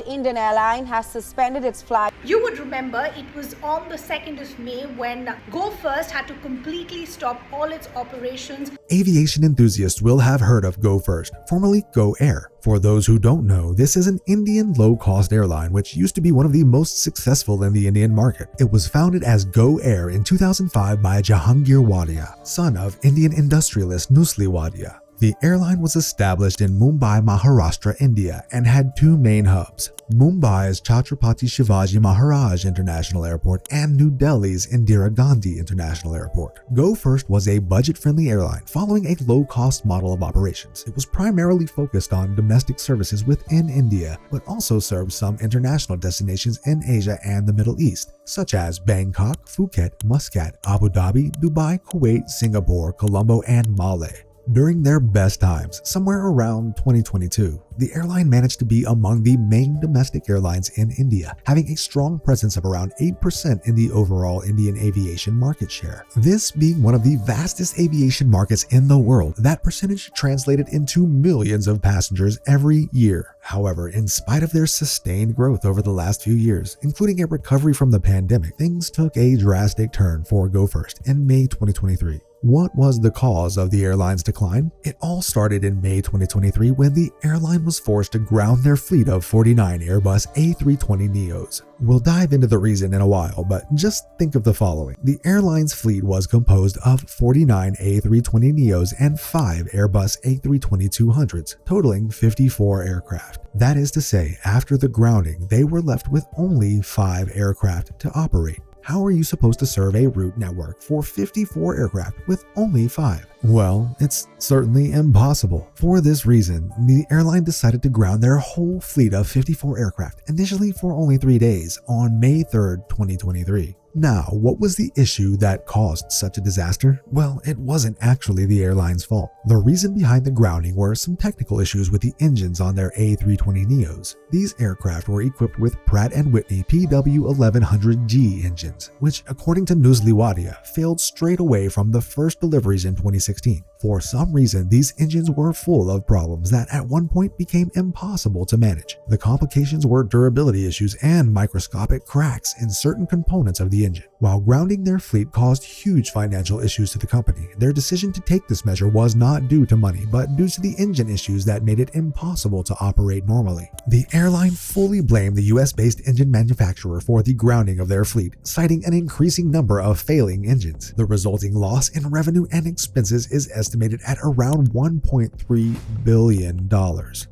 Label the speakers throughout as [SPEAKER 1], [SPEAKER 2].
[SPEAKER 1] Indian Airline has suspended its flight.
[SPEAKER 2] You would remember it was on the 2nd of May when Go First had to completely stop all its operations.
[SPEAKER 3] Aviation enthusiasts will have heard of Go First, formerly GoAir. For those who don't know, this is an Indian low-cost airline which used to be one of the most successful in the Indian market. It was founded as GoAir in 2005 by Jehangir Wadia, son of Indian industrialist Nusli Wadia. The airline was established in Mumbai, Maharashtra, India, and had two main hubs: Mumbai's Chhatrapati Shivaji Maharaj International Airport and New Delhi's Indira Gandhi International Airport. Go First was a budget-friendly airline following a low-cost model of operations. It was primarily focused on domestic services within India, but also served some international destinations in Asia and the Middle East, such as Bangkok, Phuket, Muscat, Abu Dhabi, Dubai, Kuwait, Singapore, Colombo, and Male. During their best times, somewhere around 2022, the airline managed to be among the main domestic airlines in India, having a strong presence of around 8% in the overall Indian aviation market share. This being one of the vastest aviation markets in the world, that percentage translated into millions of passengers every year. However, in spite of their sustained growth over the last few years, including a recovery from the pandemic, things took a drastic turn for Go First in May 2023. What was the cause of the airline's decline? It all started in May 2023 when the airline was forced to ground their fleet of 49 Airbus A320neos. We'll dive into the reason in a while, but just think of the following. The airline's fleet was composed of 49 A320neos and 5 Airbus A320-200s, totaling 54 aircraft. That is to say, after the grounding, they were left with only 5 aircraft to operate. How are you supposed to serve a route network for 54 aircraft with only 5? Well, it's certainly impossible. For this reason, the airline decided to ground their whole fleet of 54 aircraft, initially for only 3 days, on May 3rd, 2023. Now, what was the issue that caused such a disaster? Well, it wasn't actually the airline's fault. The reason behind the grounding were some technical issues with the engines on their A320neos. These aircraft were equipped with Pratt & Whitney PW1100G engines, which, according to Nusli Wadia, failed straight away from the first deliveries in 2016. For some reason, these engines were full of problems that at one point became impossible to manage. The complications were durability issues and microscopic cracks in certain components of the engine. While grounding their fleet caused huge financial issues to the company, their decision to take this measure was not due to money, but due to the engine issues that made it impossible to operate normally. The airline fully blamed the US-based engine manufacturer for the grounding of their fleet, citing an increasing number of failing engines. The resulting loss in revenue and expenses is estimated at around $1.3 billion.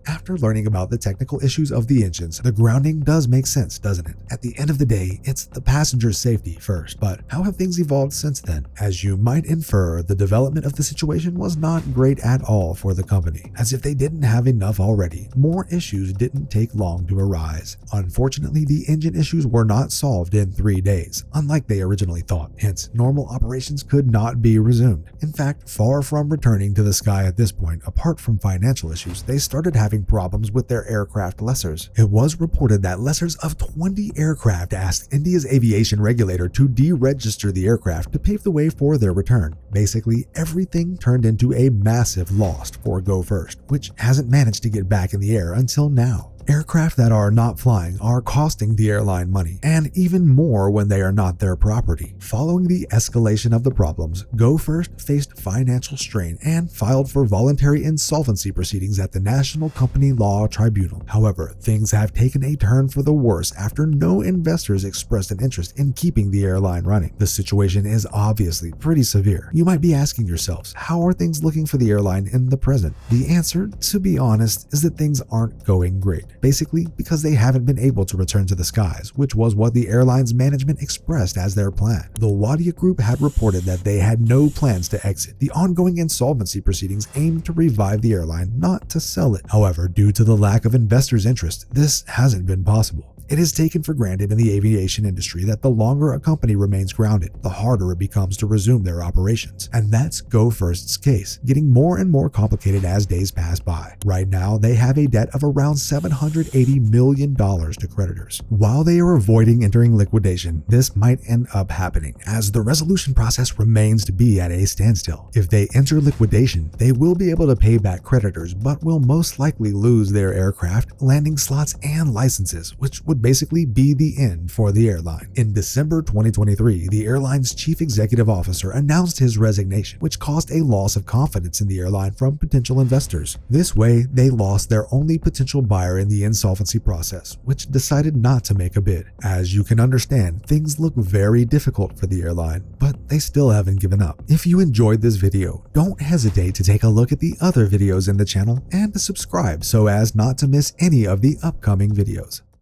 [SPEAKER 3] After learning about the technical issues of the engines, the grounding does make sense, doesn't it? At the end of the day, it's the passenger's safety first. But how have things evolved since then? As you might infer, the development of the situation was not great at all for the company. As if they didn't have enough already, more issues didn't take long to arise. Unfortunately, the engine issues were not solved in 3 days, unlike they originally thought. Hence, normal operations could not be resumed. In fact, far from returning to the sky at this point, apart from financial issues, they started having problems with their aircraft lessors. It was reported that lessors of 20 aircraft asked India's aviation regulator to deregister the aircraft to pave the way for their return. Basically, everything turned into a massive loss for Go First, which hasn't managed to get back in the air until now. Aircraft that are not flying are costing the airline money, and even more when they are not their property. Following the escalation of the problems, Go First faced financial strain and filed for voluntary insolvency proceedings at the National Company Law Tribunal. However, things have taken a turn for the worse after no investors expressed an interest in keeping the airline running. The situation is obviously pretty severe. You might be asking yourselves, how are things looking for the airline in the present? The answer, to be honest, is that things aren't going great. Basically because they haven't been able to return to the skies, which was what the airline's management expressed as their plan. The Wadia Group had reported that they had no plans to exit. The ongoing insolvency proceedings aimed to revive the airline, not to sell it. However, due to the lack of investors' interest, this hasn't been possible. It is taken for granted in the aviation industry that the longer a company remains grounded, the harder it becomes to resume their operations. And that's Go First's case, getting more and more complicated as days pass by. Right now, they have a debt of around $700 $180 million to creditors. While they are avoiding entering liquidation, this might end up happening, as the resolution process remains to be at a standstill. If they enter liquidation, they will be able to pay back creditors, but will most likely lose their aircraft, landing slots, and licenses, which would basically be the end for the airline. In December 2023, the airline's chief executive officer announced his resignation, which caused a loss of confidence in the airline from potential investors. This way, they lost their only potential buyer in the insolvency process, which decided not to make a bid. As you can understand, things look very difficult for the airline, but they still haven't given up. If you enjoyed this video, don't hesitate to take a look at the other videos in the channel and to subscribe so as not to miss any of the upcoming videos.